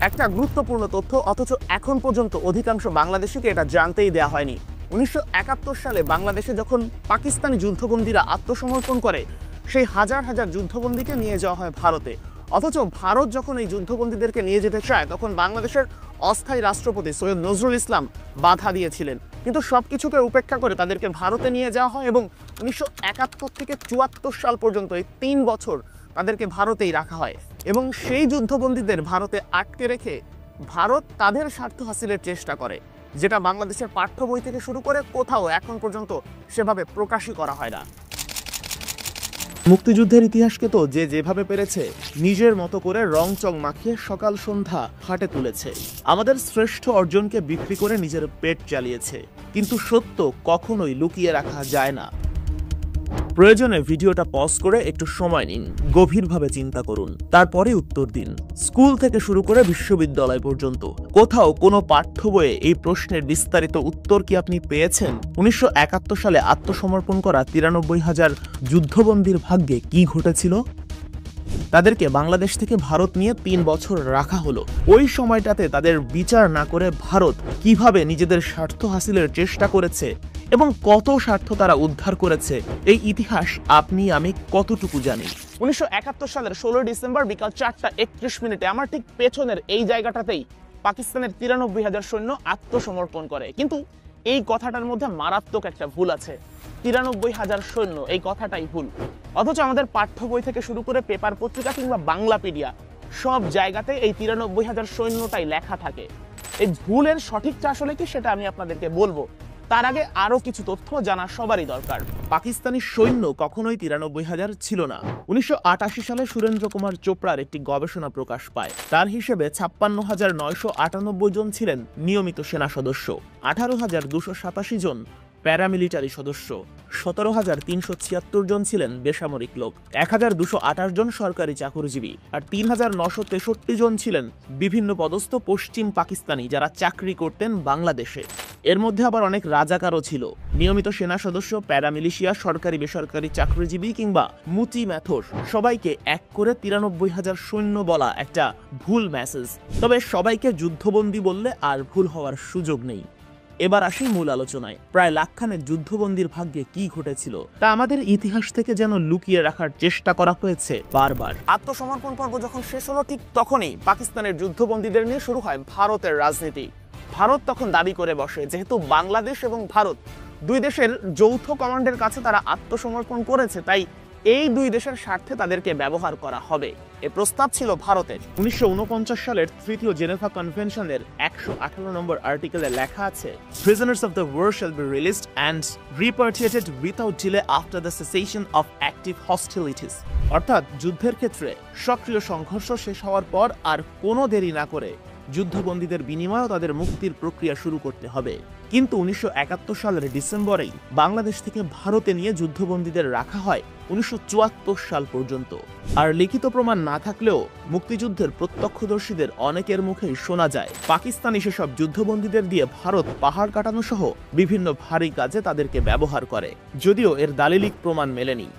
একটা গুরুত্বপূর্ণ তথ্য, অথচ এখন পর্যন্ত অধিকাংশ বাংলাদেশিকে এটা জানতেই দেওয়া হয়নি। 1971 সালে বাংলাদেশে যখন পাকিস্তানি যুদ্ধবন্দীরা আত্মসমর্পণ করে, সেই হাজার হাজার যুদ্ধবন্দীকে নিয়ে যাওয়া হয় ভারতে। অথচ ভারত যখন এই যুদ্ধবন্দীদেরকে নিয়ে যেতে চায়, তখন বাংলাদেশের অস্থায়ী রাষ্ট্রপতি সৈয়দ নজরুল ইসলাম বাধা দিয়েছিলেন। কিন্তু সবকিছুকে উপেক্ষা করে তাদেরকে ভারতে নিয়ে যাওয়া হয় এবং 1971 থেকে 74 সাল পর্যন্ত এই 3 বছর তাদেরকে ভারতেই রাখা হয়। এবং সেই যুদ্ধবন্দীদের ভারতে আটকে রেখে ভারত তাদের স্বার্থ হাসিলের চেষ্টা করে, যেটা বাংলাদেশের পাঠ্য বই থেকে শুরু করে কোথাও এখন পর্যন্ত সেভাবে প্রকাশই করা হয় না। মুক্তিযুদ্ধের ইতিহাসকে তো যে যেভাবে পেরেছে নিজের মতো করে রং চং মাখিয়ে সকাল সন্ধ্যা হাটে তুলেছে। আমাদের শ্রেষ্ঠ অর্জনকে বিক্রি করে নিজের পেট চালিয়েছে। কিন্তু সত্য কখনোই লুকিয়ে রাখা যায় না। প্রয়োজনে ভিডিওটা পজ করে একটু সময় নিন, গভীরভাবে চিন্তা করুন, তারপরে উত্তর দিন। স্কুল থেকে শুরু করে বিশ্ববিদ্যালয় পর্যন্ত কোথাও কোনো পাঠ্য বইয়ে এই প্রশ্নের বিস্তারিত উত্তর কি আপনি পেয়েছেন? 1971 সালে আত্মসমর্পণ করা 93,000 যুদ্ধবন্দীর ভাগ্যে কি ঘটেছিল? তাদেরকে বাংলাদেশ থেকে ভারত নিয়ে 3 বছর রাখা হলো। ওই সময়টাতে তাদের বিচার না করে ভারত কিভাবে নিজেদের স্বার্থ হাসিলের চেষ্টা করেছে এবং কত স্বার্থ তারা উদ্ধার করেছে, এই ইতিহাস আপনি আমি কতটুকু জানি? 1971 সালের 16 ডিসেম্বর বিকাল 4:31 আমার ঠিক পেছনের এই জায়গাটাতেই পাকিস্তানের 93,000 সৈন্য আত্মসমর্পণ করে। কিন্তু এই কথাটার মধ্যে মারাত্মক একটা ভুল আছে। 93,000 সৈন্য, এই কথাটাই ভুল। অথচ আমাদের পাঠ্য বই থেকে শুরু করে পেপার পত্রিকা কিংবা বাংলাপিডিয়া সব জায়গাতে এই 93,000 সৈন্যটাই লেখা থাকে। এই ভুলের সঠিকটা আসলে কি, সেটা আমি আপনাদেরকে বলবো। তার আগে আরো কিছু তথ্য জানা সবারই দরকার। পাকিস্তানি সৈন্য কখনোই 93,000 ছিল না। 1988 সালে সুরেন্দ্র কুমার চোপড়ার একটি গবেষণা প্রকাশ পায়। তার হিসেবে 56,998 জন ছিলেন নিয়মিত সেনা সদস্য, 18,287 জন প্যারামিলিটারি সদস্য, 17,376 জন ছিলেন বেসামরিক লোক, 1,228 জন সরকারি চাকরিজীবী, আর 3,963 জন ছিলেন বিভিন্ন পদস্থ পশ্চিম পাকিস্তানি যারা চাকরি করতেন বাংলাদেশে। এর মধ্যে আবার অনেক রাজাকারও ছিল। নিয়মিত সেনা সদস্য, প্যারামিলিশিয়া, সরকারি বেসরকারি চাকরিজীবী কিংবা মুচি ম্যাথর সবাইকে এক করে 93,000 সৈন্য বলা একটা ভুল মেসেজ। তবে সবাইকে যুদ্ধবন্দী বললে আর ভুল হওয়ার সুযোগ নেই। এবার আসি মূল আলোচনায়। প্রায় লাখখানেক যুদ্ধবন্দীর ভাগ্যে কি ঘটেছিল তা আমাদের ইতিহাস থেকে যেন লুকিয়ে রাখার চেষ্টা করা হয়েছে বারবার। আত্মসমর্পণ পর্ব যখন শেষ হলো, ঠিক তখনই পাকিস্তানের যুদ্ধবন্দীদের নিয়ে শুরু হয় ভারতের রাজনীতি। ভারত তখন দাবি করে বসে, যেহেতু বাংলাদেশ এবং ভারত দুই দেশের যৌথ কমান্ডের কাছে তারা আত্মসমর্পণ করেছে, তাই এই দুই দেশের স্বার্থে তাদেরকে ব্যবহার করা হবে। এ প্রস্তাব ছিল ভারতের। 1949 সালের তৃতীয় জেনেভা কনভেনশনের 118 নম্বর আর্টিকেলে লেখা আছে, prisoners of the war shall be released and repatriated without delay after the cessation of active hostilities. অর্থাৎ যুদ্ধের ক্ষেত্রে সক্রিয় সংঘর্ষ শেষ হওয়ার পর আর কোনো দেরি না করে যুদ্ধবন্দীদের বিনিময়েও তাদের মুক্তির প্রক্রিয়া শুরু করতে হবে। কিন্তু 1971 সালের ডিসেম্বরেই বাংলাদেশ থেকে ভারতে নিয়ে যুদ্ধবন্দীদের রাখা হয় 1974 সাল পর্যন্ত। আর লিখিত প্রমাণ না থাকলেও মুক্তিযুদ্ধের প্রত্যক্ষদর্শীদের অনেকের মুখেই শোনা যায় পাকিস্তানি সেসব যুদ্ধবন্দীদের দিয়ে ভারত পাহাড় কাটানো সহ বিভিন্ন ভারী কাজে তাদেরকে ব্যবহার করে, যদিও এর দালিলিক প্রমাণ মেলেনি।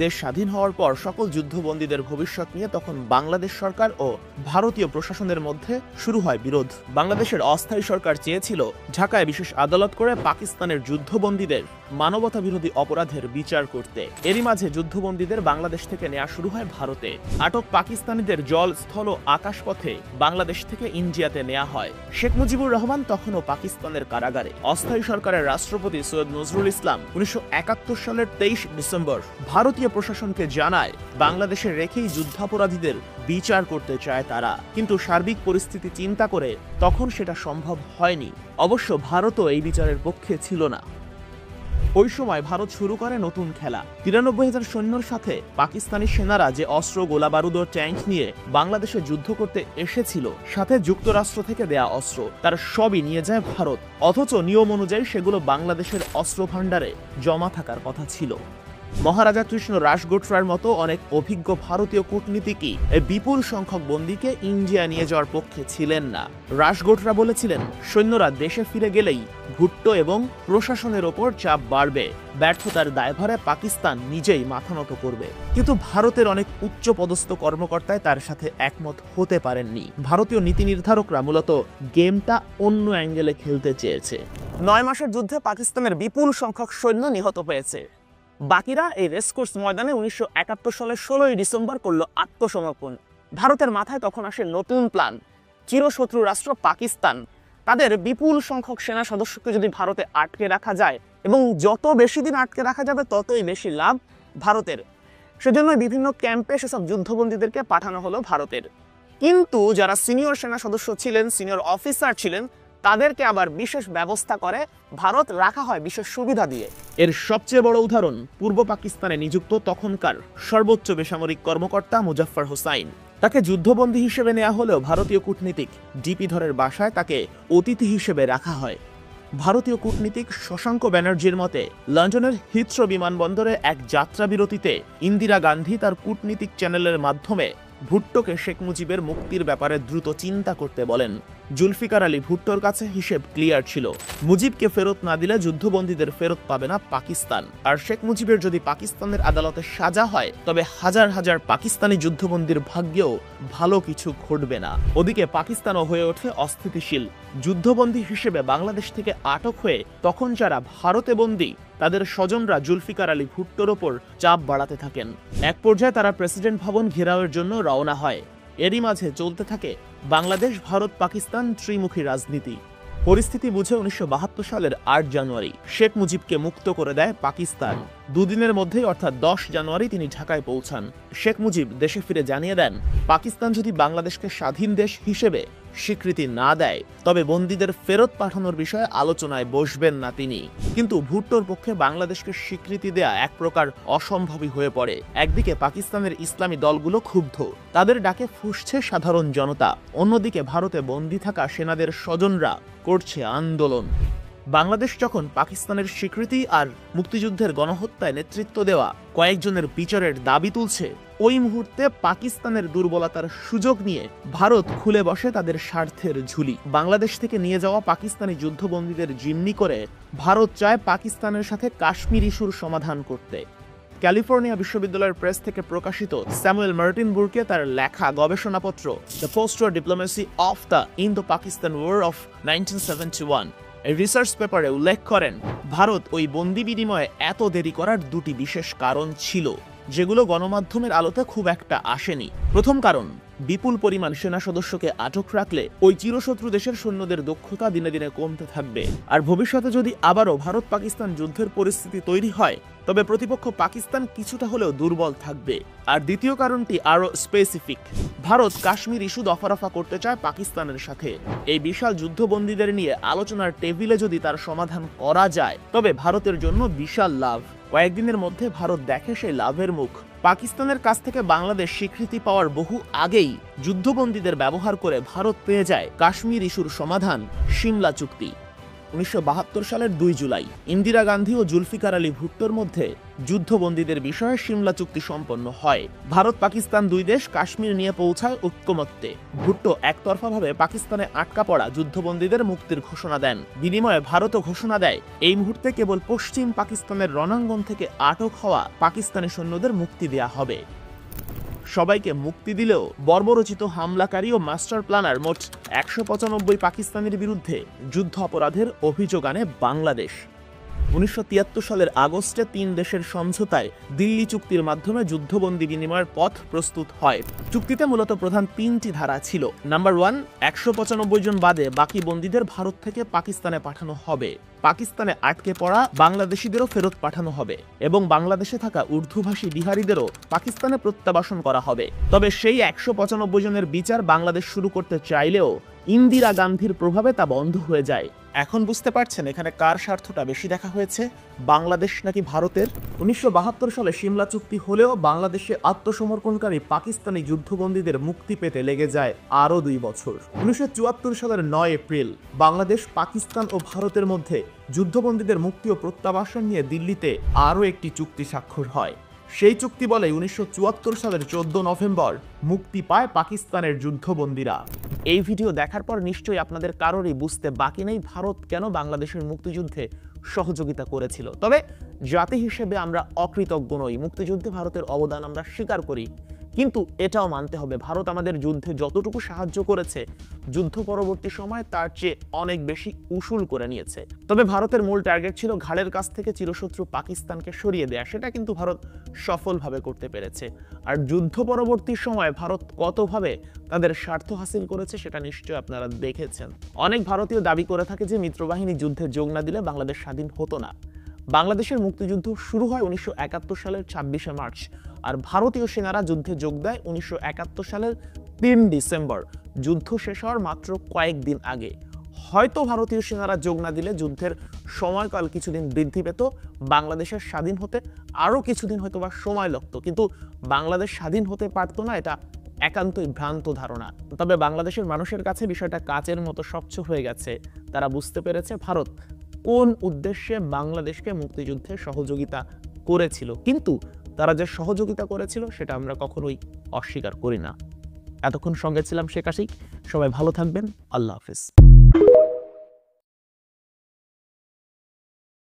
দেশ স্বাধীন হওয়ার পর সকল যুদ্ধবন্দীদের ভবিষ্যৎ নিয়ে তখন বাংলাদেশ সরকার ও ভারতীয় প্রশাসনের মধ্যে শুরু হয় বিরোধ। বাংলাদেশের অস্থায়ী সরকার চেয়েছিল ঢাকায় বিশেষ আদালত করে পাকিস্তানের যুদ্ধবন্দীদের মানবতা বিরোধী অপরাধের বিচার করতে। এরই মাঝে যুদ্ধবন্দীদের বাংলাদেশ থেকে নেওয়া শুরু হয় ভারতে। আটক পাকিস্তানিদের জল, স্থল ও আকাশপথে বাংলাদেশ থেকে ইন্ডিয়াতে নেওয়া হয়। শেখ মুজিবুর রহমান তখনও পাকিস্তানের কারাগারে। অস্থায়ী সরকারের রাষ্ট্রপতি সৈয়দ নজরুল ইসলাম 1971 সালের 23 ডিসেম্বর ভারতীয় প্রশাসনকে জানায় বাংলাদেশে রেখেই যুদ্ধাপরাধীদের বিচার করতে চায় তারা। কিন্তু সার্বিক পরিস্থিতি চিন্তা করে তখন সেটা সম্ভব হয়নি। অবশ্য ভারতও এই বিচারের পক্ষে ছিল না। ওই সময় ভারত শুরু করে নতুন খেলা। 93,000 সৈন্যর সাথে পাকিস্তানি সেনারা যে অস্ত্র, গোলাবারুদ ও ট্যাঙ্ক নিয়ে বাংলাদেশে যুদ্ধ করতে এসেছিল, সাথে যুক্তরাষ্ট্র থেকে দেয়া অস্ত্র, তার সবই নিয়ে যায় ভারত। অথচ নিয়ম অনুযায়ী সেগুলো বাংলাদেশের অস্ত্র ভাণ্ডারে জমা থাকার কথা ছিল। মহারাজা কৃষ্ণ রাসগোটরার মতো অনেক অভিজ্ঞ ভারতীয় কূটনীতিকই এই বিপুল সংখ্যক বন্দীকে ইন্ডিয়া নিয়ে যাওয়ার পক্ষে ছিলেন না। রাসগোটরা বলেছিলেন, সৈন্যরা দেশে ফিরে গেলেই ভুট্টো এবং প্রশাসনের ওপর চাপ বাড়বে, ব্যর্থতার দায়ভারে পাকিস্তান নিজেই মাথা নত করবে। কিন্তু ভারতের অনেক উচ্চ পদস্থ কর্মকর্তায় তার সাথে একমত হতে পারেননি। ভারতীয় নীতি নির্ধারকরা মূলত গেমটা অন্য অ্যাঙ্গেলে খেলতে চেয়েছে। 9 মাসের যুদ্ধে পাকিস্তানের বিপুল সংখ্যক সৈন্য নিহত হয়েছে। বাকিরা এই রেসকোর্স ময়দানে 1971 সালের 16 ডিসেম্বর করল আত্মসমর্পণ। ভারতের মাথায় তখন আসে নতুন প্ল্যান। চিরশত্রু রাষ্ট্র পাকিস্তান, তাদের বিপুল সংখ্যক সেনা সদস্যকে যদি ভারতে আটকে রাখা যায় এবং যত বেশি দিন আটকে রাখা যাবে ততই বেশি লাভ ভারতের। সেজন্য বিভিন্ন ক্যাম্পে সেসব যুদ্ধবন্দীদেরকে পাঠানো হলো ভারতের। কিন্তু যারা সিনিয়র সেনা সদস্য ছিলেন, সিনিয়র অফিসার ছিলেন, তাদেরকে আবার বিশেষ ব্যবস্থা করে ভারত রাখা হয় বিশেষ সুবিধা দিয়ে। এর সবচেয়ে বড় উদাহরণ পূর্ব পাকিস্তানে নিযুক্ত তখনকার সর্বোচ্চ বেসামরিক কর্মকর্তা মুজাফফর হোসাইন। তাকে যুদ্ধবন্দী হিসেবে নেওয়া হলেও ভারতীয় কূটনীতিক ডিপি ধরের বাসায় তাকে অতিথি হিসেবে রাখা হয়। ভারতীয় কূটনীতিক শশাঙ্ক ব্যানার্জির মতে, লন্ডনের হিথ্রো বিমানবন্দরে এক যাত্রা বিরতিতে ইন্দিরা গান্ধী তার কূটনীতিক চ্যানেলের মাধ্যমে ভুট্টোকে শেখ মুজিবের মুক্তির ব্যাপারে দ্রুত চিন্তা করতে বলেন। জুলফিকার আলী ভুট্টোর কাছে হিসেব ক্লিয়ার ছিল, মুজিবকে ফেরত না দিলে যুদ্ধবন্দীদের ফেরত পাবে না পাকিস্তান, আর শেখ মুজিবের যদি পাকিস্তানের আদালতে সাজা হয় তবে হাজার হাজার পাকিস্তানি যুদ্ধবন্দীর ভাগ্যেও ভালো কিছু ঘটবে না। ওদিকে পাকিস্তানও হয়ে ওঠে অস্থিতিশীল। যুদ্ধবন্দী হিসেবে বাংলাদেশ থেকে আটক হয়ে তখন যারা ভারতে বন্দী, তাদের স্বজনরা জুলফিকার আলী ভুট্টোর ওপর চাপ বাড়াতে থাকেন। এক পর্যায়ে তারা প্রেসিডেন্ট ভবন ঘেরাওয়ের জন্য রওনা হয়। এরই মাঝে চলতে থাকে বাংলাদেশ ভারত পাকিস্তান ত্রিমুখী রাজনীতি। পরিস্থিতি বুঝে 1972 সালের 8 জানুয়ারি শেখ মুজিবকে মুক্ত করে দেয় পাকিস্তান। দুদিনের মধ্যেই অর্থাৎ 10 জানুয়ারি তিনি ঢাকায় পৌঁছান। শেখ মুজিব দেশে ফিরে জানিয়ে দেন, পাকিস্তান যদি বাংলাদেশকে স্বাধীন দেশ হিসেবে স্বীকৃতি না দেয় তবে বন্দীদের ফেরত পাঠানোর বিষয়ে আলোচনায় বসবেন না তিনি। কিন্তু ভুট্টোর পক্ষে বাংলাদেশকে স্বীকৃতি দেয়া এক প্রকার অসম্ভবই হয়ে পড়ে। একদিকে পাকিস্তানের ইসলামী দলগুলো ক্ষুব্ধ, তাদের ডাকে ফুঁসছে সাধারণ জনতা। অন্যদিকে ভারতে বন্দী থাকা সেনাদের স্বজনরা করছে আন্দোলন। বাংলাদেশ যখন পাকিস্তানের স্বীকৃতি আর মুক্তিযুদ্ধের গণহত্যায় নেতৃত্ব দেওয়া কয়েকজনের বিচারের দাবি তুলছে, ওই মুহূর্তে পাকিস্তানের দুর্বলতার সুযোগ নিয়ে ভারত খুলে বসে তাদের স্বার্থের ঝুলি। বাংলাদেশ থেকে নিয়ে যাওয়া পাকিস্তানি যুদ্ধবন্দীদের জিম্মি করে ভারত চায় পাকিস্তানের সাথে কাশ্মীর ইস্যুর সমাধান করতে। ক্যালিফোর্নিয়া বিশ্ববিদ্যালয়ের প্রেস থেকে প্রকাশিত স্যামুয়েল মার্টিন বুরকে তার লেখা গবেষণাপত্র the post war diplomacy of the Indo Pakistan war of 1971 এই রিসার্চ পেপারে উল্লেখ করেন, ভারত ওই বন্দি বিনিময়ে এত দেরি করার দুটি বিশেষ কারণ ছিল, যেগুলো গণমাধ্যমের আলোতে খুব একটা আসেনি। প্রথম কারণ, বিপুল পরিমাণ সেনা সদস্যকে আটক রাখলে ওই চিরশত্রু দেশের সৈন্যদের দক্ষতা দিনে দিনে কমতে থাকবে, আর ভবিষ্যতে যদি আবারও ভারত পাকিস্তান যুদ্ধের পরিস্থিতি তৈরি হয় তবে প্রতিপক্ষ পাকিস্তান কিছুটা হলেও দুর্বল থাকবে। আর দ্বিতীয় কারণটি আরো স্পেসিফিক, ভারত কাশ্মীর ইস্যু দফারফা করতে চায় পাকিস্তানের সাথে। এই বিশাল যুদ্ধবন্দীদের নিয়ে আলোচনার টেবিলে যদি তার সমাধান করা যায় তবে ভারতের জন্য বিশাল লাভ। কয়েকদিনের মধ্যে ভারত দেখে সেই লাভের মুখ। পাকিস্তানের কাছ থেকে বাংলাদেশ স্বীকৃতি পাওয়ার বহু আগেই যুদ্ধবন্দীদের ব্যবহার করে ভারত পেয়ে যায় কাশ্মীর ইস্যুর সমাধান, সিমলা চুক্তি। 1972 সালের 2 জুলাই ইন্দিরা গান্ধী ও জুলফিকার আলী ভুট্টোর মধ্যে যুদ্ধবন্দীদের বিষয়ে সিমলা চুক্তি সম্পন্ন হয়। ভারত পাকিস্তান দুই দেশ কাশ্মীর নিয়ে পৌঁছায় ঐক্যমত্যে। ভুট্টো একতরফাভাবে পাকিস্তানে আটকা পড়া যুদ্ধবন্দীদের মুক্তির ঘোষণা দেন। বিনিময়ে ভারতও ঘোষণা দেয় এই মুহূর্তে কেবল পশ্চিম পাকিস্তানের রণাঙ্গন থেকে আটক হওয়া পাকিস্তানি সৈন্যদের মুক্তি দেয়া হবে। সবাইকে মুক্তি দিলেও বর্বরচিত হামলাকারী ও মাস্টার প্ল্যানার মোট 195 পাকিস্তানির বিরুদ্ধে যুদ্ধ অপরাধের অভিযোগ আনে বাংলাদেশ। 1973 সালের আগস্টে 3 দেশের সমঝোতায় দিল্লি চুক্তির মাধ্যমে যুদ্ধবন্দী বিনিময়ের পথ প্রস্তুত হয়। চুক্তিতে মূলত প্রধান 3টি ধারা ছিল। নাম্বার 1, 195 জন বাদে বাকি বন্দীদের ভারত থেকে পাকিস্তানে পাঠানো হবে। পাকিস্তানে আটকে পড়া বাংলাদেশিদেরও ফেরত পাঠানো হবে এবং বাংলাদেশে থাকা উর্দুভাষী বিহারিদেরও পাকিস্তানে প্রত্যাবাসন করা হবে। তবে সেই 195 জনের বিচার বাংলাদেশ শুরু করতে চাইলেও ইন্দিরা গান্ধীর প্রভাবে তা বন্ধ হয়ে যায়। এখন বুঝতে পারছেন এখানে কার স্বার্থটা বেশি দেখা হয়েছে, বাংলাদেশ নাকি ভারতের? 1972 সালে সিমলা চুক্তি হলেও বাংলাদেশে আত্মসমর্পণকারী পাকিস্তানি যুদ্ধবন্দীদের মুক্তি পেতে লেগে যায় আরও 2 বছর। 1974 সালের 9 এপ্রিল বাংলাদেশ, পাকিস্তান ও ভারতের মধ্যে যুদ্ধবন্দীদের মুক্তি ও প্রত্যাবাসন নিয়ে দিল্লিতে আরও একটি চুক্তি স্বাক্ষর হয়। সেই চুক্তি বলে 1974 সালের 14 নভেম্বর মুক্তি পায় পাকিস্তানের যুদ্ধবন্দীরা। এই ভিডিও দেখার পর নিশ্চয়ই আপনাদের কারোরই বুঝতে বাকি নেই ভারত কেন বাংলাদেশের মুক্তিযুদ্ধে সহযোগিতা করেছিল। তবে জাতি হিসেবে আমরা অকৃতজ্ঞ নই, মুক্তিযুদ্ধে ভারতের অবদান আমরা স্বীকার করি, কিন্তু এটাও মানতে হবে ভারত আমাদের যুদ্ধে যতটুকু সাহায্য করেছে যুদ্ধ পরবর্তী সময় তার চেয়ে অনেক বেশি উসুল করে নিয়েছে। তবে ভারতের মূল টার্গেট ছিল ঘাড়ের কাছ থেকে চিরশত্রু পাকিস্তানকে সরিয়ে দেয়া, সেটা কিন্তু ভারত সফলভাবে করতে পেরেছে। আর যুদ্ধ পরবর্তী সময় ভারত কতভাবে তাদের স্বার্থ হাসিল করেছে সেটা নিশ্চয়ই আপনারা দেখেছেন। অনেক ভারতীয় দাবি করে থাকে যে মিত্রবাহিনী যুদ্ধে যোগ না দিলে বাংলাদেশ স্বাধীন হতো না। বাংলাদেশের মুক্তিযুদ্ধ শুরু হয় 1971 সালের 26শে মার্চ, আর ভারতীয় সেনারা যুদ্ধে যোগ দেয় 1971 সালের 3 ডিসেম্বর, যুদ্ধ শেষ হওয়ার মাত্র কয়েকদিন আগে। হয়তো ভারতীয় সেনারা যোগ না দিলে যুদ্ধের সময়কাল কিছুদিন বৃদ্ধি পেত, বাংলাদেশের স্বাধীন হতে আরও কিছুদিন হয়তো বা সময় লাগতো, কিন্তু বাংলাদেশ স্বাধীন হতে পারতো না, এটা একান্তই ভ্রান্ত ধারণা। তবে বাংলাদেশের মানুষের কাছে বিষয়টা কাচের মতো স্বচ্ছ হয়ে গেছে। তারা বুঝতে পেরেছে ভারত কোন উদ্দেশ্যে বাংলাদেশকে মুক্তিযুদ্ধে সহযোগিতা করেছিল, কিন্তু তারা যে সহযোগিতা করেছিল সেটা আমরা কখনোই অস্বীকার করি না। এতক্ষণ সঙ্গে ছিলাম শেখ আশিক, সবাই ভালো থাকবেন, আল্লাহ হাফেজ।